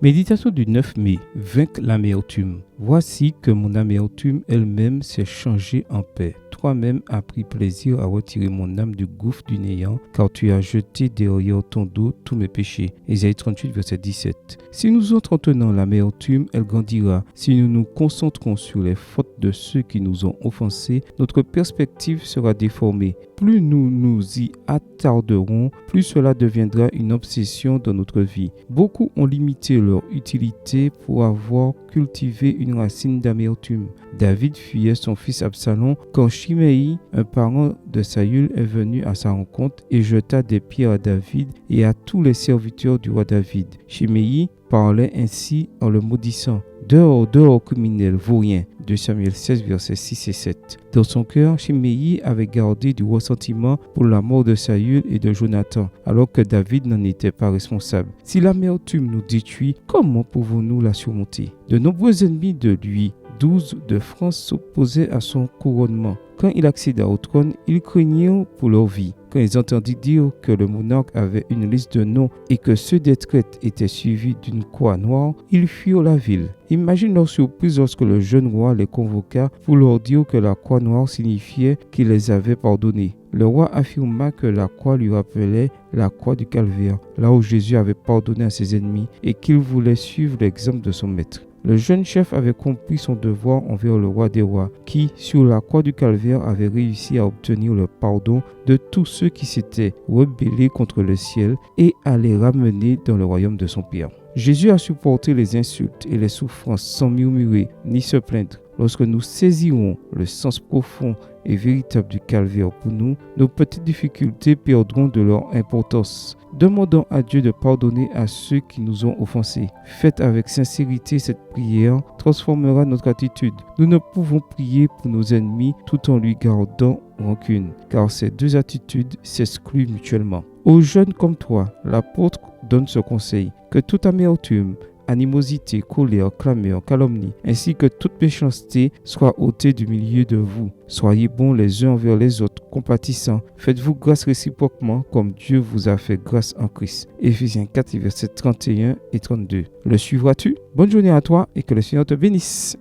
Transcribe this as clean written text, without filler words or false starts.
Méditation du 9 mai. Vaincre l'amertume. Voici que mon amertume elle-même s'est changée en paix. Toi-même as pris plaisir à retirer mon âme du gouffre du néant, car tu as jeté derrière ton dos tous mes péchés. Ésaïe 38, verset 17. Si nous entretenons l'amertume, elle grandira. Si nous nous concentrons sur les fautes de ceux qui nous ont offensés, notre perspective sera déformée. Plus nous nous y attarderons, plus cela deviendra une obsession dans notre vie. Beaucoup ont limité leur utilité pour avoir cultivé une racine d'amertume. David fuyait son fils Absalom quand Shimei, un parent de Saül, est venu à sa rencontre et jeta des pierres à David et à tous les serviteurs du roi David. Shimei parlait ainsi en le maudissant. Dehors, dehors, criminel, vaurien. 2 Samuel 16, versets 6 et 7. Dans son cœur, Shimei avait gardé du ressentiment pour la mort de Saül et de Jonathan, alors que David n'en était pas responsable. Si l'amertume nous détruit, comment pouvons-nous la surmonter? De nombreux ennemis de Louis XII de France s'opposaient à son couronnement. Quand il accéda au trône, ils craignaient pour leur vie. Quand ils entendirent dire que le monarque avait une liste de noms et que ceux des traites étaient suivis d'une croix noire, ils fuirent la ville. Imagine leur surprise lorsque le jeune roi les convoqua pour leur dire que la croix noire signifiait qu'il les avait pardonnés. Le roi affirma que la croix lui rappelait la croix du calvaire, là où Jésus avait pardonné à ses ennemis et qu'il voulait suivre l'exemple de son maître. Le jeune chef avait compris son devoir envers le roi des rois, qui, sur la croix du calvaire, avait réussi à obtenir le pardon de tous ceux qui s'étaient rebellés contre le ciel et à les ramener dans le royaume de son Père. Jésus a supporté les insultes et les souffrances sans murmurer ni se plaindre. Lorsque nous saisirons le sens profond et véritable du calvaire pour nous, nos petites difficultés perdront de leur importance. Demandons à Dieu de pardonner à ceux qui nous ont offensés. Faites avec sincérité cette prière, transformera notre attitude. Nous ne pouvons prier pour nos ennemis tout en lui gardant rancune, car ces deux attitudes s'excluent mutuellement. Aux jeunes comme toi, l'apôtre donne ce conseil, que toute amertume, animosité, colère, clameur, calomnie, ainsi que toute méchanceté soit ôtée du milieu de vous. Soyez bons les uns envers les autres, compatissants. Faites-vous grâce réciproquement comme Dieu vous a fait grâce en Christ. Éphésiens 4, versets 31 et 32. Le suivras-tu? Bonne journée à toi et que le Seigneur te bénisse.